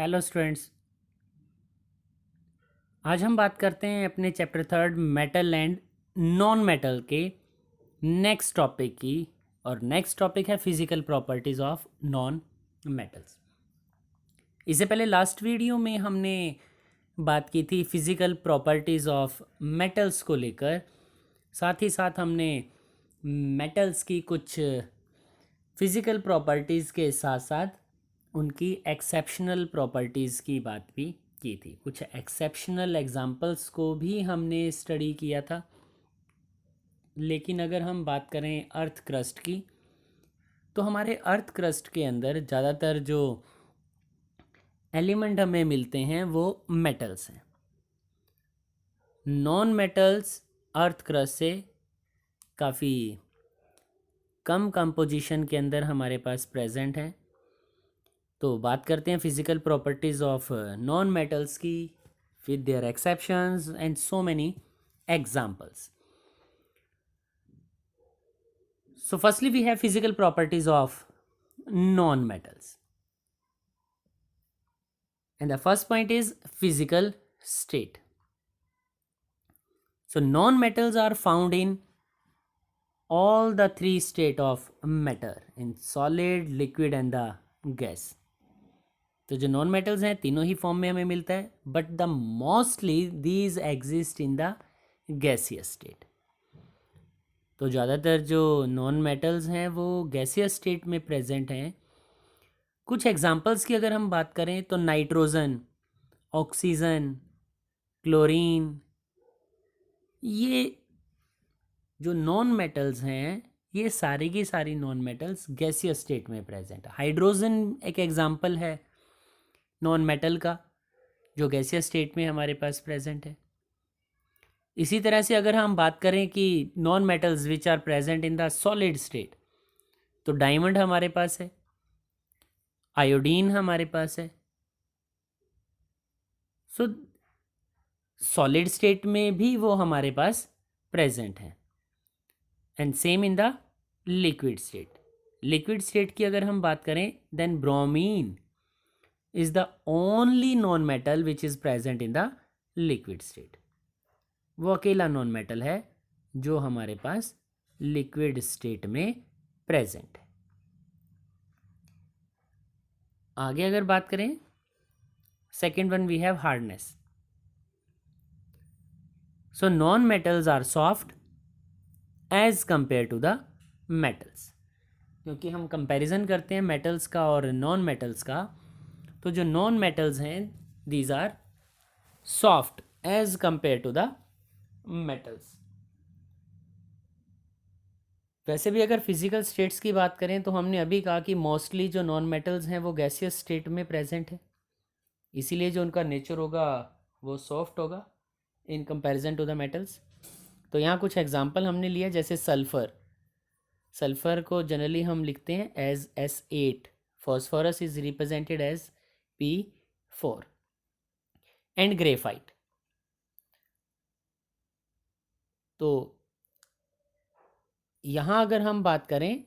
Hello students. आज हम बात करते हैं अपने chapter third metal and non metal के नेक्स्ट टॉपिक की। और नेक्स्ट टॉपिक है physical properties of non metals. इससे पहले लास्ट वीडियो में हमने बात की थी फिजिकल प्रॉपर्टीज़ ऑफ मेटल्स को लेकर। साथ ही साथ हमने मेटल्स की कुछ फिजिकल प्रॉपर्टीज़ के साथ साथ उनकी एक्सेप्शनल प्रॉपर्टीज़ की बात भी की थी। कुछ एक्सेप्शनल एग्जांपल्स को भी हमने स्टडी किया था। लेकिन अगर हम बात करें अर्थ क्रस्ट की, तो हमारे अर्थ क्रस्ट के अंदर ज़्यादातर जो एलिमेंट हमें मिलते हैं वो मेटल्स हैं। नॉन मेटल्स अर्थ क्रस्ट से काफ़ी कम कंपोजिशन के अंदर हमारे पास प्रेजेंट हैं। तो बात करते हैं physical properties of non metals की with their exceptions and so many examples. So firstly we have physical properties of non-metals, and the first point is physical state. So non-metals are found in all the three state of matter, in solid, liquid and the gas. तो जो non metals हैं तीनों ही form में हमें मिलता है, but the mostly these exist in the gaseous state. तो ज़्यादातर जो नॉन मेटल्स हैं वो गैसियस स्टेट में प्रेजेंट हैं। कुछ एग्जांपल्स की अगर हम बात करें तो नाइट्रोजन, ऑक्सीजन, क्लोरीन, ये जो नॉन मेटल्स हैं ये सारी की सारी नॉन मेटल्स गैसियस स्टेट में प्रेजेंट है। हाइड्रोजन एक एग्जांपल है नॉन मेटल का जो गैसियस स्टेट में हमारे पास प्रेजेंट है। इसी तरह से अगर हम बात करें कि non metals which are present in the solid state, तो डायमंड हमारे पास है, आयोडीन हमारे पास है। सो सॉलिड स्टेट में भी वो हमारे पास प्रेजेंट है। And same in the liquid state. Liquid state की अगर हम बात करें then bromine is the only non metal which is present in the liquid state. वो अकेला नॉन मेटल है जो हमारे पास लिक्विड स्टेट में प्रेजेंट है। आगे अगर बात करें second one we have hardness. So non metals are soft as compare to the metals. क्योंकि हम कंपैरिजन करते हैं मेटल्स का और नॉन मेटल्स का, तो जो नॉन मेटल्स हैं these are soft as compare to the metals. वैसे भी अगर फिजिकल स्टेट्स की बात करें तो हमने अभी कहा कि मोस्टली जो नॉन मेटल्स हैं वो गैसियस स्टेट में प्रेजेंट है, इसीलिए जो उनका नेचर होगा वो सॉफ्ट होगा in comparison to the metals. तो यहाँ कुछ एग्जांपल हमने लिया, जैसे सल्फ़र। सल्फ़र को जनरली हम लिखते हैं as S8, phosphorus is represented as P4 and graphite. तो यहाँ अगर हम बात करें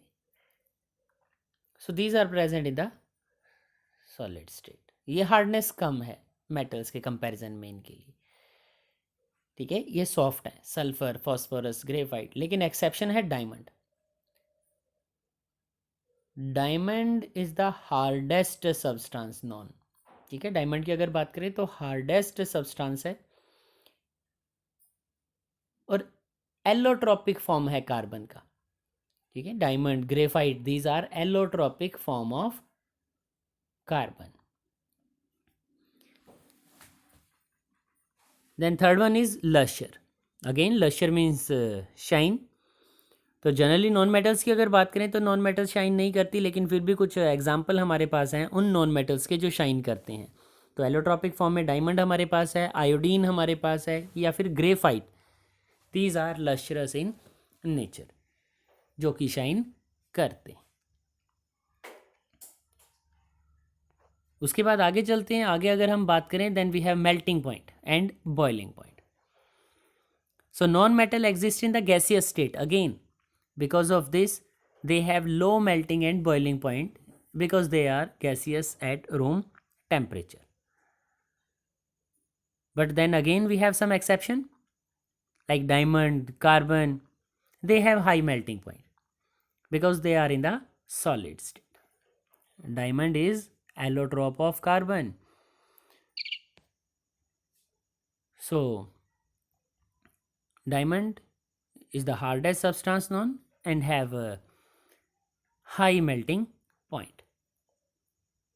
so these are present in the solid state. ये हार्डनेस कम है मेटल्स के कंपैरिजन में इनके लिए, ठीक है, ये सॉफ्ट है सल्फर, फॉस्फोरस, ग्रेफाइट। लेकिन एक्सेप्शन है diamond. Diamond is the hardest substance non, ठीक है। डायमंड की अगर बात करें तो हार्डेस्ट सब्सटेंस है और एलोट्रॉपिक फॉर्म है कार्बन का, ठीक है। Diamond, graphite, these are allotropic form of carbon. Then third one is lustre. Again lustre means shine. तो जनरली नॉन मेटल्स की अगर बात करें तो नॉन मेटल शाइन नहीं करती, लेकिन फिर भी कुछ एग्जांपल हमारे पास हैं उन नॉन मेटल्स के जो शाइन करते हैं। तो एलोट्रॉपिक फॉर्म में डायमंड हमारे पास है, आयोडीन हमारे पास है, या फिर graphite. These are lustrous in nature, जो कि शाइन करते हैं। उसके बाद आगे चलते हैं। आगे अगर हम बात करें then we have melting point and boiling point. So non metal exist in the gaseous state again. Because of this, they have low melting and boiling point because they are gaseous at room temperature. But then again we have some exception, like diamond, carbon, they have high melting point because they are in the solid state. Diamond is allotrope of carbon. So diamond is the hardest substance known and have a high melting point.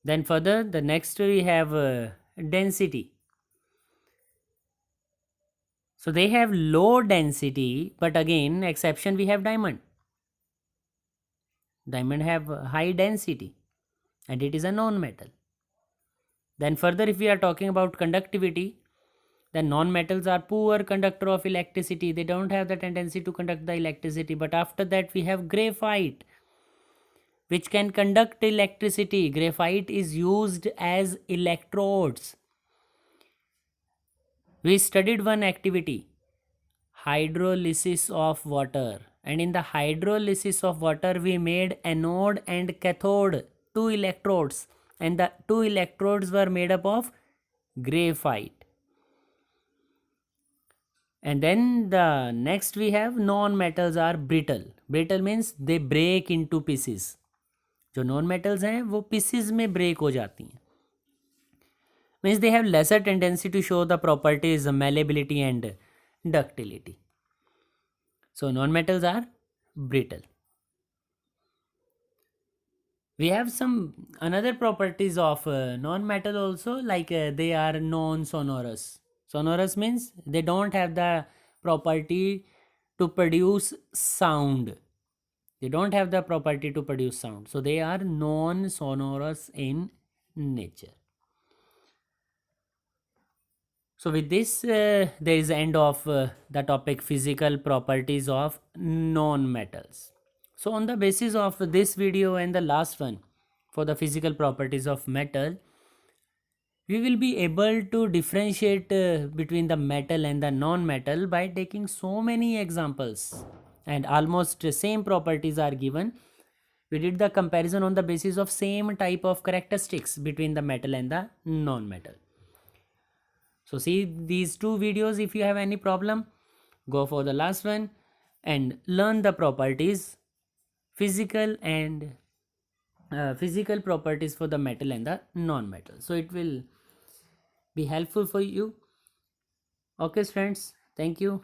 Then further, the next we have density. So they have low density, but again exception we have diamond. Diamond have high density and it is a non-metal. Then further, if we are talking about conductivity, then non-metals are poor conductor of electricity. They don't have the tendency to conduct the electricity. But after that we have graphite, which can conduct electricity. Graphite is used as electrodes. We studied one activity, hydrolysis of water, and in the hydrolysis of water we made anode and cathode, two electrodes, and the two electrodes were made up of graphite. And then the next we have non-metals are brittle. Brittle means they break into pieces. जो non metals हैं वो pieces में break हो जाती हैं. Means they have lesser tendency to show the properties malleability and ductility. So non-metals are brittle. We have some another properties of non-metal also, like they are non-sonorous. Sonorous means they don't have the property to produce sound. They don't have the property to produce sound. So they are non-sonorous in nature. So with this, there is end of the topic physical properties of non-metals. So on the basis of this video and the last one for the physical properties of metal, we will be able to differentiate between the metal and the non-metal by taking so many examples, and almost same properties are given. We did the comparison on the basis of same type of characteristics between the metal and the non-metal. So see these two videos. If you have any problem, go for the last one and learn the properties, physical and physical properties for the metal and the non-metal. So it will be helpful for you. Okay friends, thank you.